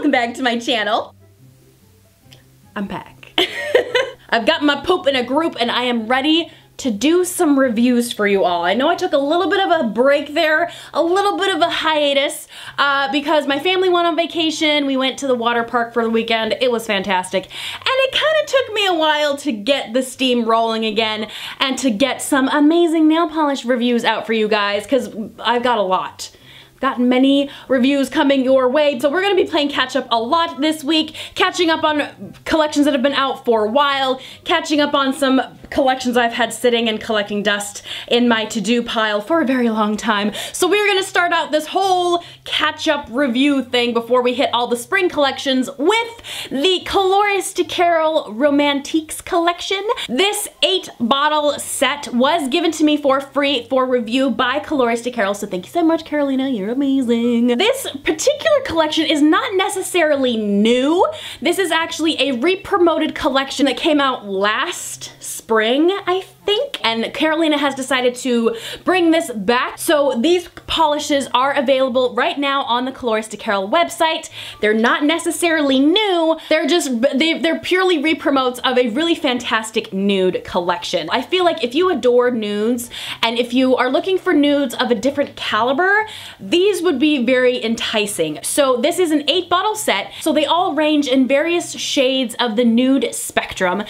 welcome back to my channel. I'm back. I've got my poop in a group and I am ready to do some reviews for you all. I know I took a little bit of a break there, a little bit of a hiatus, because my family went on vacation. We went to the water park for the weekend. It was fantastic. And it kind of took me a while to get the steam rolling again and to get some amazing nail polish reviews out for you guys, because I've got a lot. Gotten many reviews coming your way, so we're gonna be playing catch up a lot this week, catching up on collections that have been out for a while, catching up on some collections I've had sitting and collecting dust in my to-do pile for a very long time. So we're gonna start out this whole catch-up review thing before we hit all the spring collections with the CdeC Romantiques collection. This 8-bottle set was given to me for free for review by CdeC, so thank you so much, Carolina, you're amazing. This particular collection is not necessarily new. This is actually a re-promoted collection that came out last spring, I think, and Carolina has decided to bring this back. So these polishes are available right now on the CdeC website. They're not necessarily new, they're purely re-promotes of a really fantastic nude collection. I feel like if you adore nudes and if you are looking for nudes of a different caliber, these would be very enticing. So this is an 8-bottle set, so they all range in various shades of the nude spectrum,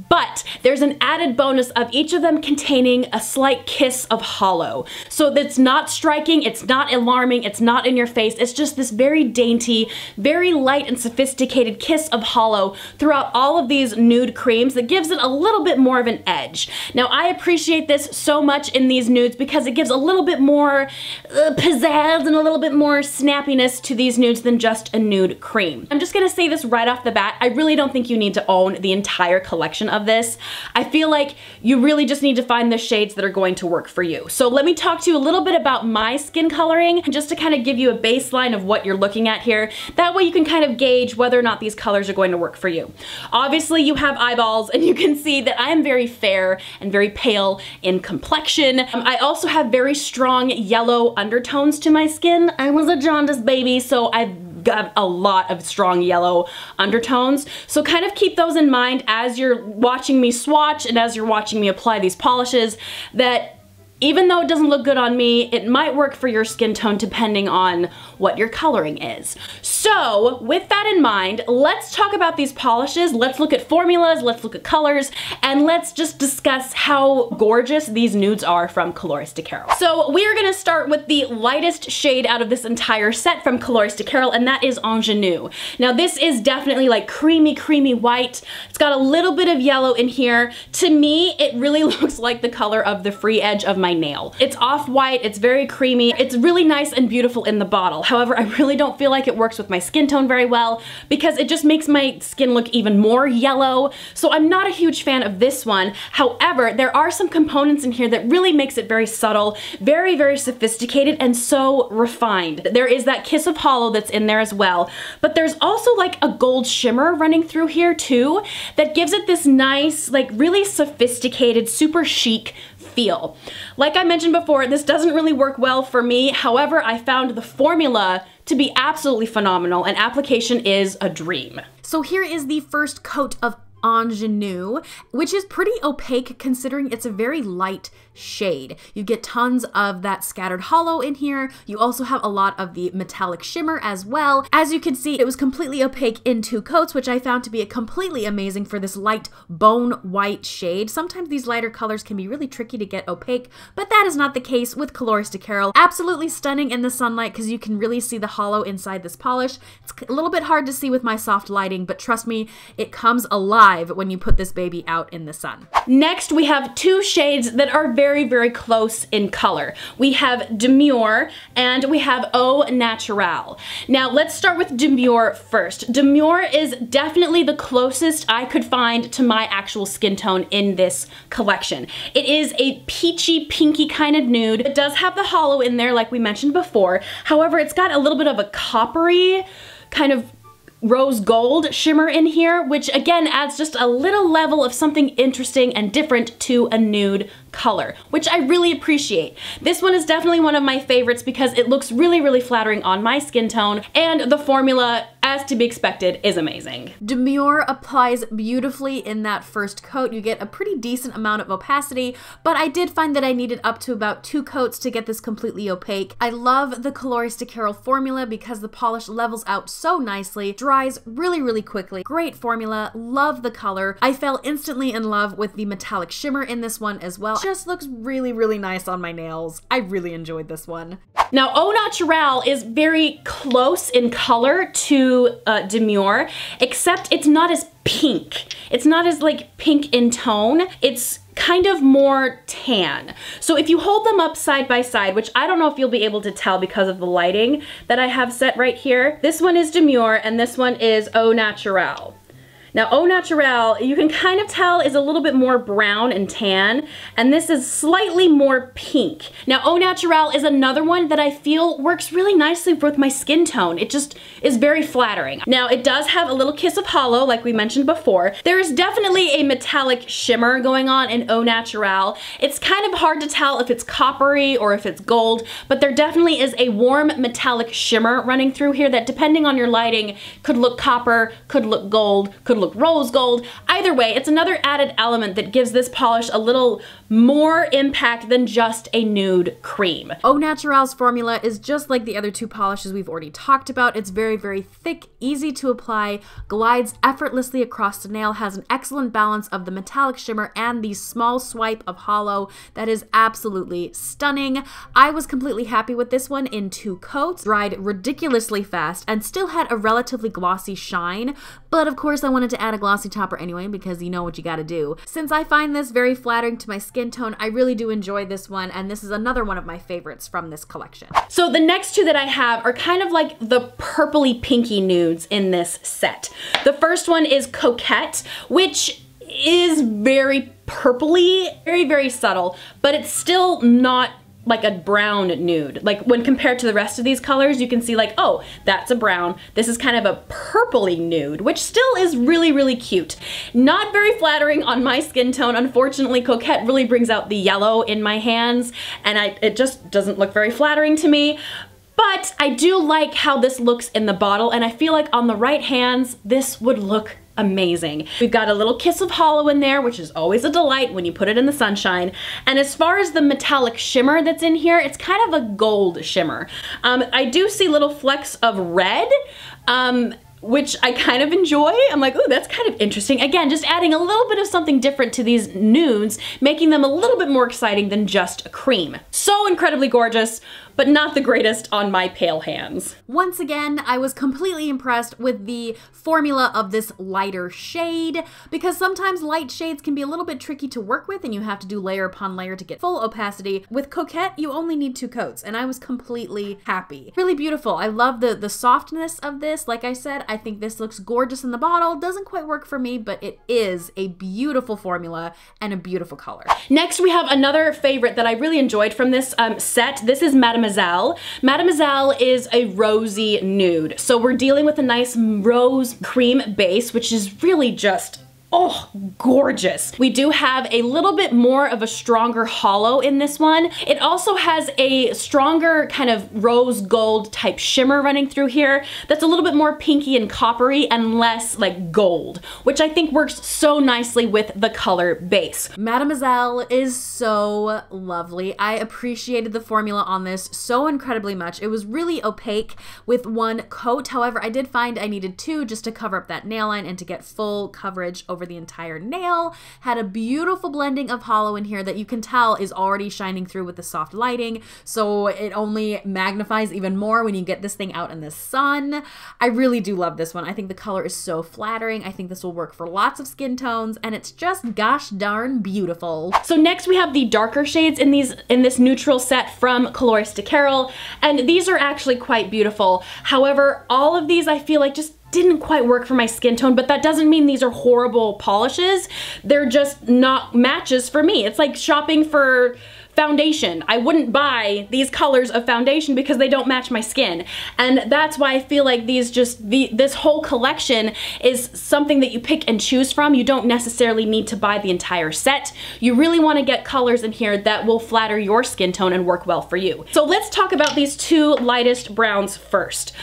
but there's an added bonus of each of them containing a slight kiss of hollow. So that's not striking, it's not alarming, it's not in your face, it's just this very dainty, very light and sophisticated kiss of hollow throughout all of these nude creams that gives it a little bit more of an edge. Now I appreciate this so much in these nudes because it gives a little bit more pizzazz and a little bit more snappiness to these nudes than just a nude cream. I'm just gonna say this right off the bat, I really don't think you need to own the entire collection of this. I feel like you really just need to find the shades that are going to work for you. So let me talk to you a little bit about my skin coloring, just to kind of give you a baseline of what you're looking at here. That way you can kind of gauge whether or not these colors are going to work for you. Obviously you have eyeballs and you can see that I am very fair and very pale in complexion. I also have very strong yellow undertones to my skin. I was a jaundice baby, so I've got a lot of strong yellow undertones. So kind of keep those in mind as you're watching me swatch and as you're watching me apply these polishes, that even though it doesn't look good on me, it might work for your skin tone depending on what your coloring is. So with that in mind, let's talk about these polishes. Let's look at formulas, let's look at colors, and let's just discuss how gorgeous these nudes are from CdeC. So we are gonna start with the lightest shade out of this entire set from CdeC, and that is Ingenue. Now this is definitely like creamy, creamy white. It's got a little bit of yellow in here. To me, it really looks like the color of the free edge of my nail. It's off-white, it's very creamy, it's really nice and beautiful in the bottle. However, I really don't feel like it works with my skin tone very well because it just makes my skin look even more yellow. So I'm not a huge fan of this one. However, there are some components in here that really makes it very subtle, very, very sophisticated, and so refined. There is that kiss of hollow that's in there as well, but there's also like a gold shimmer running through here too that gives it this nice, like really sophisticated, super chic feel. Like I mentioned before, this doesn't really work well for me. However, I found the formula to be absolutely phenomenal and application is a dream. So here is the first coat of Aunjanue, which is pretty opaque considering it's a very light shade. You get tons of that scattered hollow in here. You also have a lot of the metallic shimmer as well. As you can see, it was completely opaque in 2 coats, which I found to be completely amazing for this light bone white shade. Sometimes these lighter colors can be really tricky to get opaque, but that is not the case with CdeC. Absolutely stunning in the sunlight because you can really see the hollow inside this polish. It's a little bit hard to see with my soft lighting, but trust me, it comes alive when you put this baby out in the sun. Next, we have 2 shades that are very, very close in color. We have Demure and we have Eau Naturale. Now, let's start with Demure first. Demure is definitely the closest I could find to my actual skin tone in this collection. It is a peachy, pinky kind of nude. It does have the hollow in there like we mentioned before. However, it's got a little bit of a coppery kind of rose gold shimmer in here, which again adds just a little level of something interesting and different to a nude color, which I really appreciate. This one is definitely one of my favorites because it looks really, really flattering on my skin tone, and the formula, as to be expected, is amazing. Demure applies beautifully in that first coat. You get a pretty decent amount of opacity, but I did find that I needed up to about 2 coats to get this completely opaque. I love the CdeC formula because the polish levels out so nicely, dries really, really quickly. Great formula, love the color. I fell instantly in love with the metallic shimmer in this one as well. Just looks really, really nice on my nails. I really enjoyed this one. Now, Au Naturel is very close in color to Demure, except it's not as pink. It's not as like pink in tone. It's kind of more tan. So if you hold them up side by side, which I don't know if you'll be able to tell because of the lighting that I have set right here, this one is Demure and this one is Au Naturel. Now, Au Naturel, you can kind of tell, is a little bit more brown and tan, and this is slightly more pink. Now, Au Naturel is another one that I feel works really nicely with my skin tone. It just is very flattering. Now, it does have a little kiss of hollow, like we mentioned before. There is definitely a metallic shimmer going on in Au Naturel. It's kind of hard to tell if it's coppery or if it's gold, but there definitely is a warm metallic shimmer running through here that, depending on your lighting, could look copper, could look gold, could look rose gold. Either way, it's another added element that gives this polish a little more impact than just a nude cream. Au Naturel's formula is just like the other 2 polishes we've already talked about. It's very, very thick, easy to apply, glides effortlessly across the nail, has an excellent balance of the metallic shimmer and the small swipe of hollow that is absolutely stunning. I was completely happy with this one in 2 coats, dried ridiculously fast, and still had a relatively glossy shine, but of course I wanted to add a glossy topper anyway because you know what you gotta do. Since I find this very flattering to my skin tone, I really do enjoy this one, and this is another one of my favorites from this collection. So the next 2 that I have are kind of like the purpley pinky nudes in this set. The first one is Coquette, which is very purpley, very, very subtle, but it's still not like a brown nude. Like when compared to the rest of these colors, you can see like, oh, that's a brown. This is kind of a purpley nude, which still is really, really cute. Not very flattering on my skin tone. Unfortunately, Coquette really brings out the yellow in my hands, and it just doesn't look very flattering to me. But I do like how this looks in the bottle, and I feel like on the right hands, this would look amazing. We've got a little kiss of hollow in there, which is always a delight when you put it in the sunshine. And as far as the metallic shimmer that's in here, it's kind of a gold shimmer. I do see little flecks of red, which I kind of enjoy. I'm like, ooh, that's kind of interesting. Again, just adding a little bit of something different to these nudes, making them a little bit more exciting than just a cream. So incredibly gorgeous, but not the greatest on my pale hands. Once again, I was completely impressed with the formula of this lighter shade, because sometimes light shades can be a little bit tricky to work with and you have to do layer upon layer to get full opacity. With Coquette, you only need 2 coats, and I was completely happy. Really beautiful. I love the softness of this. Like I said, I think this looks gorgeous in the bottle. Doesn't quite work for me, but it is a beautiful formula and a beautiful color. Next, we have another favorite that I really enjoyed from this set. This is Mademoiselle. Mademoiselle is a rosy nude. So we're dealing with a nice rose cream base, which is really just, oh, gorgeous. We do have a little bit more of a stronger hollow in this one. It also has a stronger kind of rose gold type shimmer running through here that's a little bit more pinky and coppery and less like gold, which I think works so nicely with the color base. Mademoiselle is so lovely. I appreciated the formula on this so incredibly much. It was really opaque with 1 coat. However, I did find I needed 2 just to cover up that nail line and to get full coverage over the entire nail. Had a beautiful blending of hollow in here that you can tell is already shining through with the soft lighting, so it only magnifies even more when you get this thing out in the sun. I really do love this one. I think the color is so flattering. I think this will work for lots of skin tones, and it's just gosh darn beautiful. So next we have the darker shades in this neutral set from CdeC, and these are actually quite beautiful. However, all of these I feel like just didn't quite work for my skin tone, but that doesn't mean these are horrible polishes. They're just not matches for me. It's like shopping for foundation. I wouldn't buy these colors of foundation because they don't match my skin. And that's why I feel like this whole collection is something that you pick and choose from. You don't necessarily need to buy the entire set. You really want to get colors in here that will flatter your skin tone and work well for you. So let's talk about these two lightest browns first.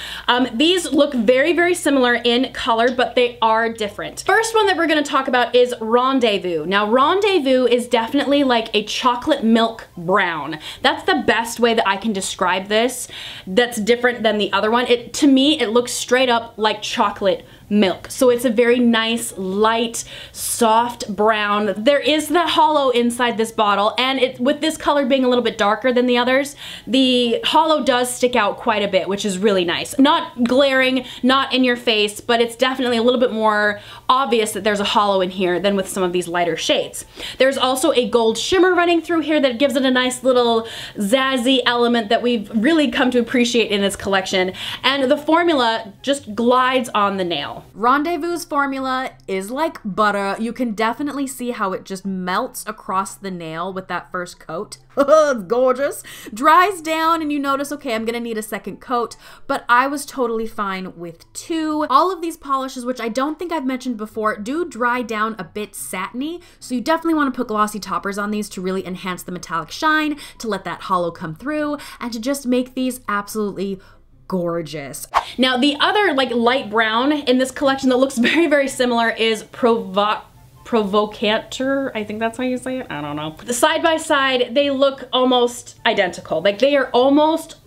These look very, very similar in color, but they are different. First one that we're going to talk about is Rendezvous. Now, Rendezvous is definitely like a chocolate milk brown. That's the best way that I can describe this. That's different than the other one. To me, it looks straight up like chocolate milk. So it's a very nice, light, soft brown. There is the hollow inside this bottle, and with this color being a little bit darker than the others, the hollow does stick out quite a bit, which is really nice. Not glaring, not in your face, but it's definitely a little bit more obvious that there's a hollow in here than with some of these lighter shades. There's also a gold shimmer running through here that gives it a nice little zazzy element that we've really come to appreciate in this collection, and the formula just glides on the nail. Rendezvous's formula is like butter. You can definitely see how it just melts across the nail with that first coat. It's gorgeous. Dries down and you notice, okay, I'm gonna need a second coat, but I was totally fine with two. All of these polishes, which I don't think I've mentioned before, do dry down a bit satiny, so you definitely want to put glossy toppers on these to really enhance the metallic shine, to let that hollow come through, and to just make these absolutely gorgeous. Now, the other like light brown in this collection that looks very, very similar is Provocateur, I think that's how you say it, I don't know. The side by side, they look almost identical. Like they are almost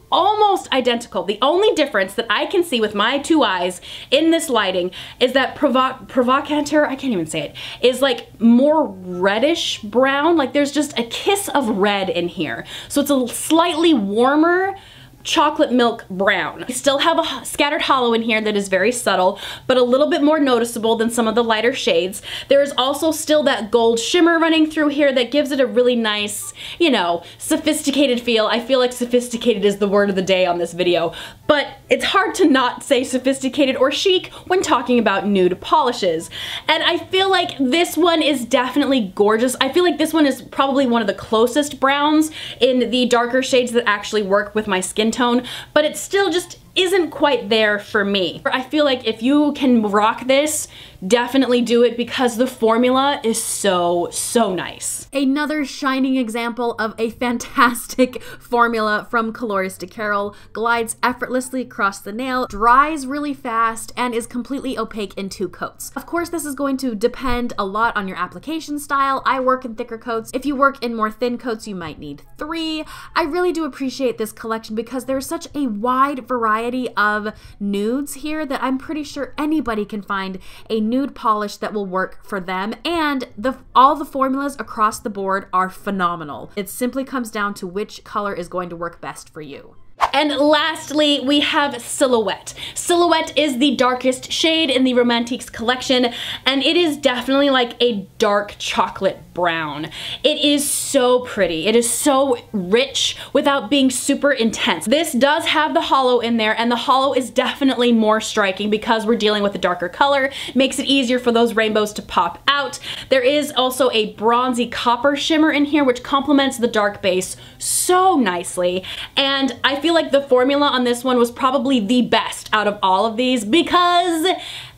identical. The only difference that I can see with my two eyes in this lighting is that Provocateur, I can't even say it, is like more reddish brown. Like there's just a kiss of red in here. So it's a slightly warmer chocolate milk brown. I still have a scattered hollow in here that is very subtle, but a little bit more noticeable than some of the lighter shades. There is also still that gold shimmer running through here that gives it a really nice, you know, sophisticated feel. I feel like sophisticated is the word of the day on this video, but it's hard to not say sophisticated or chic when talking about nude polishes. And I feel like this one is definitely gorgeous. I feel like this one is probably one of the closest browns in the darker shades that actually work with my skin tone, but it still just isn't quite there for me. I feel like if you can rock this, definitely do it because the formula is so, so nice. Another shining example of a fantastic formula from CdeC. Glides effortlessly across the nail, dries really fast, and is completely opaque in 2 coats. Of course, this is going to depend a lot on your application style. I work in thicker coats. If you work in more thin coats, you might need 3. I really do appreciate this collection because there's such a wide variety of nudes here that I'm pretty sure anybody can find a nude polish that will work for them, and all the formulas across the board are phenomenal. It simply comes down to which color is going to work best for you. And lastly, we have Silhouette. Silhouette is the darkest shade in the Romantiques collection, and it is definitely like a dark chocolate brown. It is so pretty. It is so rich without being super intense. This does have the hollow in there, and the hollow is definitely more striking because we're dealing with a darker color. Makes it easier for those rainbows to pop out. There is also a bronzy copper shimmer in here, which complements the dark base so nicely, and I feel like the formula on this one was probably the best out of all of these because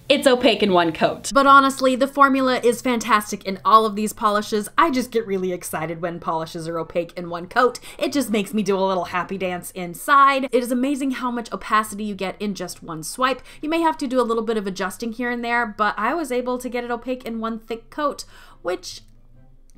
it's opaque in 1 coat. But honestly, the formula is fantastic in all of these polishes. I just get really excited when polishes are opaque in 1 coat. It just makes me do a little happy dance inside. It is amazing how much opacity you get in just 1 swipe. You may have to do a little bit of adjusting here and there, but I was able to get it opaque in 1 thick coat, which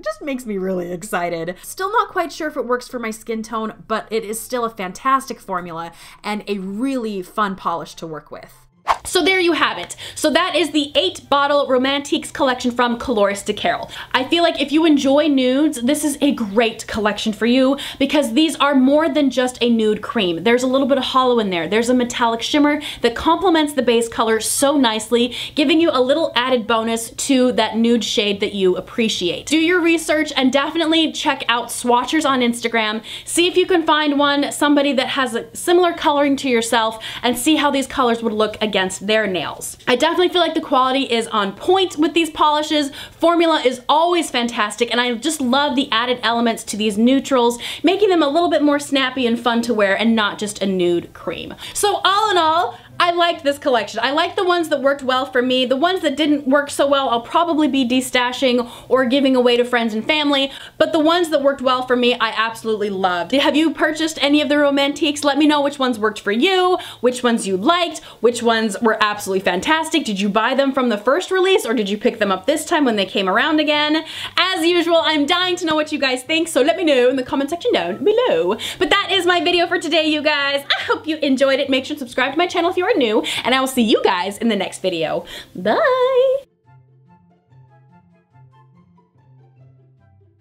just makes me really excited. Still not quite sure if it works for my skin tone, but it is still a fantastic formula and a really fun polish to work with. So there you have it. So that is the 8-bottle Romantiques collection from CdeC. I feel like if you enjoy nudes, this is a great collection for you because these are more than just a nude cream. There's a little bit of hollow in there. There's a metallic shimmer that complements the base color so nicely, giving you a little added bonus to that nude shade that you appreciate. Do your research and definitely check out Swatches on Instagram. See if you can find somebody that has a similar coloring to yourself, and see how these colors would look against their nails. I definitely feel like the quality is on point with these polishes. Formula is always fantastic, and I just love the added elements to these neutrals, making them a little bit more snappy and fun to wear and not just a nude cream. So all in all, I liked this collection. I liked the ones that worked well for me. The ones that didn't work so well, I'll probably be destashing or giving away to friends and family, but the ones that worked well for me, I absolutely loved. Have you purchased any of the Romantiques? Let me know which ones worked for you, which ones you liked, which ones were absolutely fantastic. Did you buy them from the first release, or did you pick them up this time when they came around again? As usual, I'm dying to know what you guys think, so let me know in the comment section down below. But that is my video for today, you guys. I hope you enjoyed it. Make sure to subscribe to my channel if you are new, and I will see you guys in the next video. Bye!